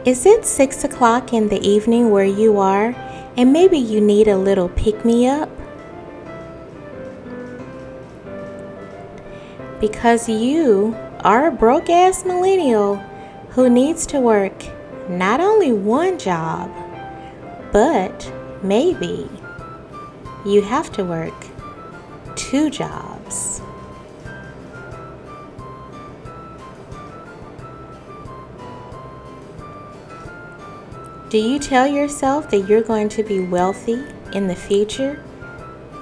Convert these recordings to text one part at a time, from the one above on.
Is it 6 o'clock in the evening where you are, and maybe you need a little pick-me-up? Because you are a broke-ass millennial who needs to work not only one job, but maybe you have to work 2 jobs. Do you tell yourself that you're going to be wealthy in the future?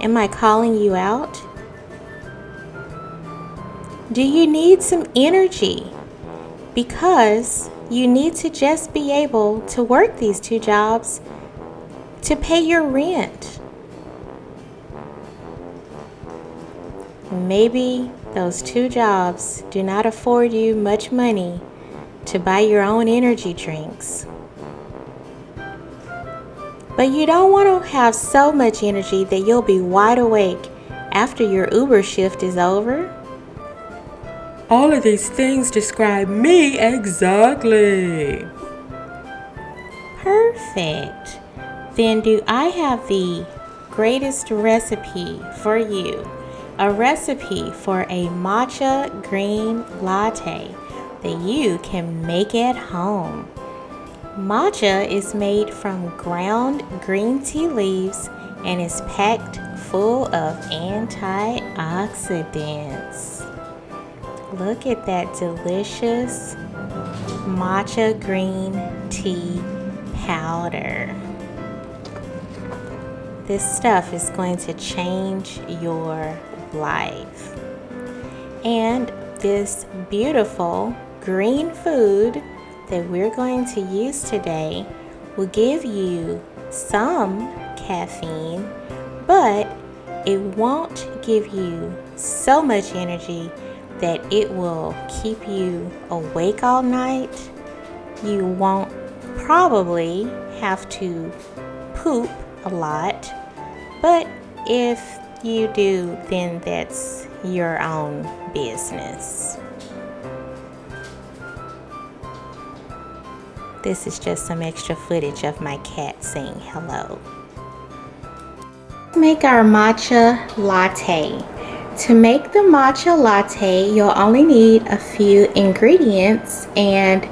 Am I calling you out? Do you need some energy? Because you need to just be able to work these 2 jobs to pay your rent. Maybe those 2 jobs do not afford you much money to buy your own energy drinks. But you don't want to have so much energy that you'll be wide awake after your Uber shift is over. All of these things describe me exactly. Perfect. Then do I have the greatest recipe for you? A recipe for a matcha green latte that you can make at home. Matcha is made from ground green tea leaves and is packed full of antioxidants. Look at that delicious matcha green tea powder. This stuff is going to change your life. And this beautiful green food that we're going to use today will give you some caffeine, but it won't give you so much energy that it will keep you awake all night. You won't probably have to poop a lot, but if you do, then that's your own business. This is just some extra footage of my cat saying hello. Make our matcha latte. To make the matcha latte, you'll only need a few ingredients, and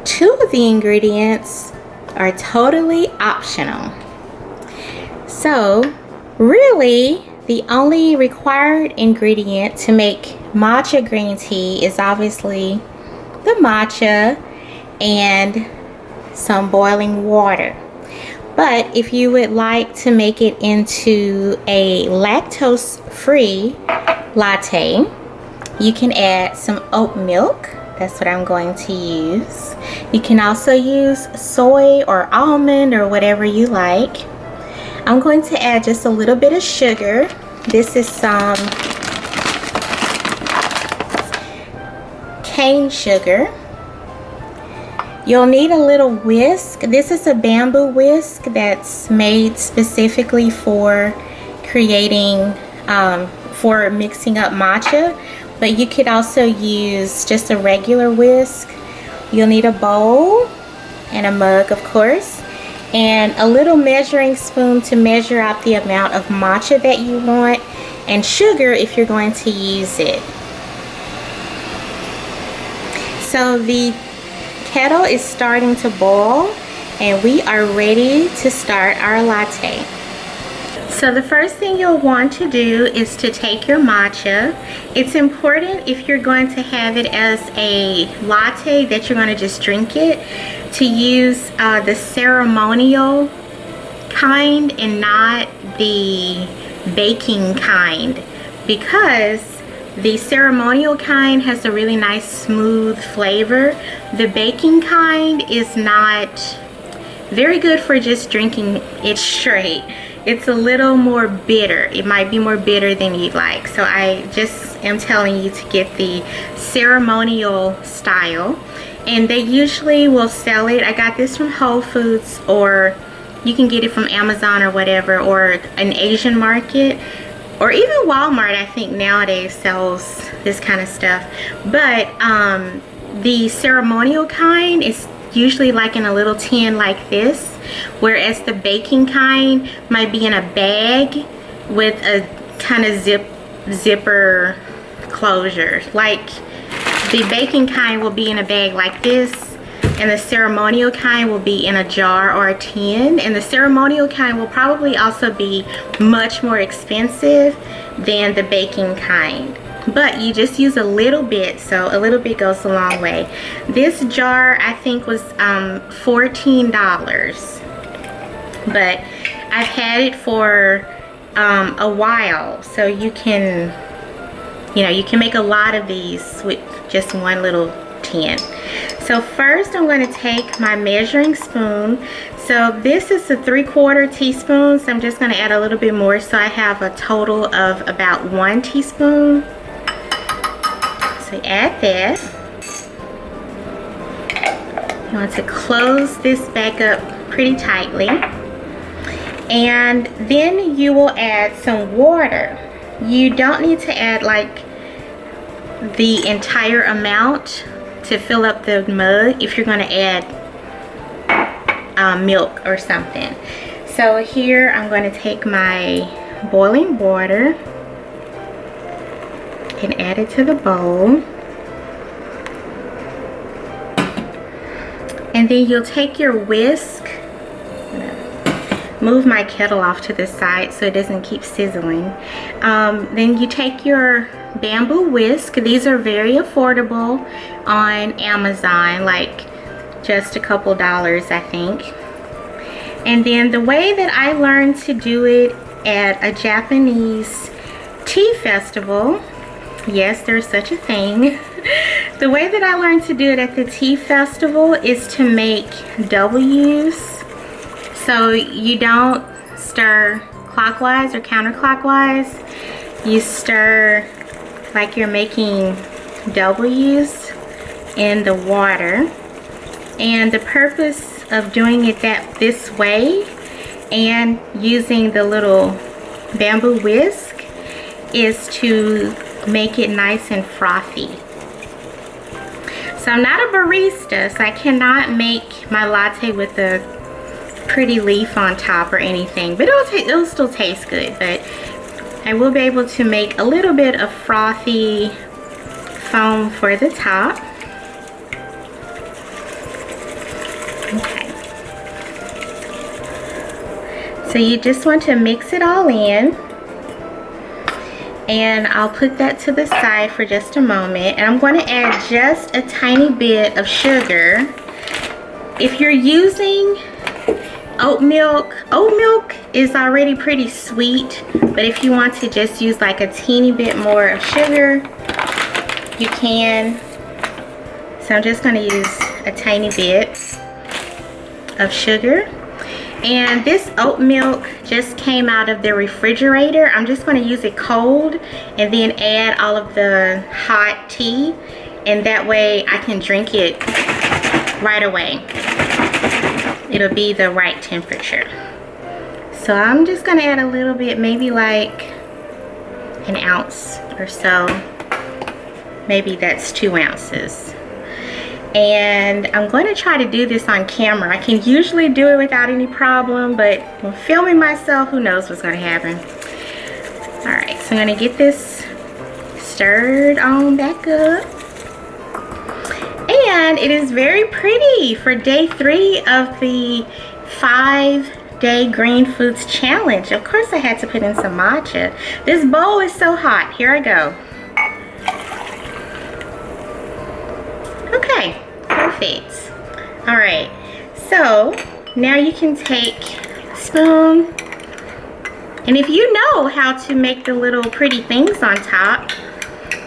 2 of the ingredients are totally optional. So, really, the only required ingredient to make matcha green tea is obviously the matcha and some boiling water. But if you would like to make it into a lactose-free latte, you can add some oat milk. That's what I'm going to use. You can also use soy or almond or whatever you like. I'm going to add just a little bit of sugar. This is some cane sugar. You'll need a little whisk. This is a bamboo whisk that's made specifically for creating, for mixing up matcha, but you could also use just a regular whisk. You'll need a bowl and a mug, of course, and a little measuring spoon to measure out the amount of matcha that you want, and sugar if you're going to use it. So the kettle is starting to boil and we are ready to start our latte. So the first thing you'll want to do is to take your matcha. It's important, if you're going to have it as a latte that you're going to just drink it, to use the ceremonial kind and not the baking kind, because the ceremonial kind has a really nice smooth flavor. The baking kind is not very good for just drinking it straight. It's a little more bitter. It might be more bitter than you'd like. So I just am telling you to get the ceremonial style. And they usually will sell it. I got this from Whole Foods, or you can get it from Amazon or whatever, or an Asian market. Or even Walmart, I think nowadays sells this kind of stuff. But the ceremonial kind is usually like in a little tin like this, whereas the baking kind might be in a bag with a kind of zipper closure. Like the baking kind will be in a bag like this, and the ceremonial kind will be in a jar or a tin, and the ceremonial kind will probably also be much more expensive than the baking kind, but you just use a little bit, so a little bit goes a long way. This jar I think was $14, but I've had it for a while, so you can make a lot of these with just one little tin. So first I'm going to take my measuring spoon. So this is a 3/4 teaspoon, so I'm just going to add a little bit more, so I have a total of about 1 teaspoon. So add that. You want to close this back up pretty tightly, and then you will add some water. You don't need to add like the entire amount to fill up the mug if you're going to add milk or something. So here I'm going to take my boiling water and add it to the bowl, and then you'll take your whisk. Move my kettle off to the side so it doesn't keep sizzling. Then you take your bamboo whisk. These are very affordable on Amazon, like just a couple dollars I think. And then the way that I learned to do it at a Japanese tea festival, yes, there's such a thing. The way that I learned to do it at the tea festival is to make W's. So you don't stir clockwise or counterclockwise. You stir like you're making W's in the water. And the purpose of doing it this way and using the little bamboo whisk is to make it nice and frothy. So I'm not a barista, so I cannot make my latte with a pretty leaf on top or anything, but it'll still taste good. But I will be able to make a little bit of frothy foam for the top. Okay. So you just want to mix it all in, and I'll put that to the side for just a moment, and I'm going to add just a tiny bit of sugar. If you're using oat milk is already pretty sweet, but if you want to just use like a teeny bit more of sugar, you can. So I'm just going to use a tiny bit of sugar. And this oat milk just came out of the refrigerator. I'm just going to use it cold and then add all of the hot tea, and that way I can drink it right away. It'll be the right temperature. So I'm just going to add a little bit, maybe like an ounce or so. Maybe that's 2 ounces. And I'm going to try to do this on camera. I can usually do it without any problem, but when filming myself, who knows what's going to happen. Alright, so I'm going to get this stirred on back up. And it is very pretty for day 3 of the 5-day green foods challenge. Of course I had to put in some matcha. This bowl is so hot. Here I go. Okay, perfect. Alright, so now you can take a spoon, and if you know how to make the little pretty things on top,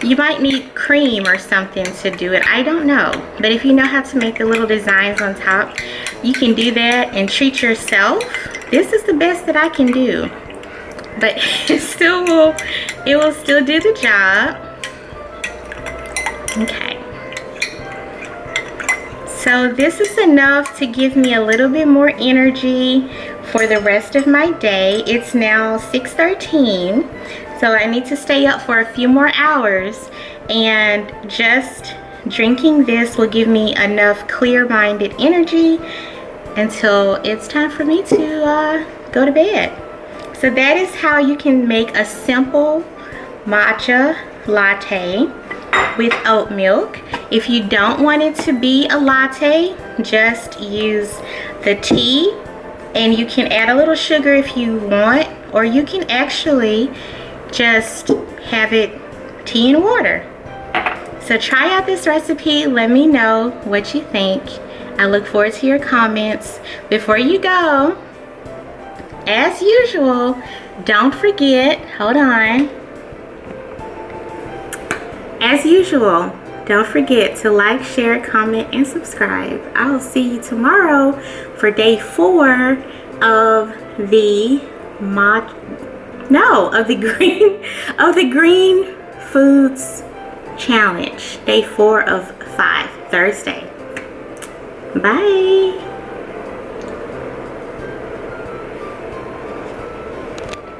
you might need cream or something to do it. I don't know. But if you know how to make the little designs on top, you can do that and treat yourself. This is the best that I can do. But it will still do the job. Okay. So this is enough to give me a little bit more energy for the rest of my day. It's now 6:13. So I need to stay up for a few more hours and just drinking this will give me enough clear-minded energy until it's time for me to go to bed. So that is how you can make a simple matcha latte with oat milk. If you don't want it to be a latte, just use the tea, and you can add a little sugar if you want, or you can actually just have it tea and water. So try out this recipe. Let me know what you think. I look forward to your comments. Before you go, as usual, don't forget, hold on. As usual, don't forget to like, share, comment, and subscribe. I'll see you tomorrow for day 4 of the green foods challenge. Day 4 of 5, Thursday. Bye.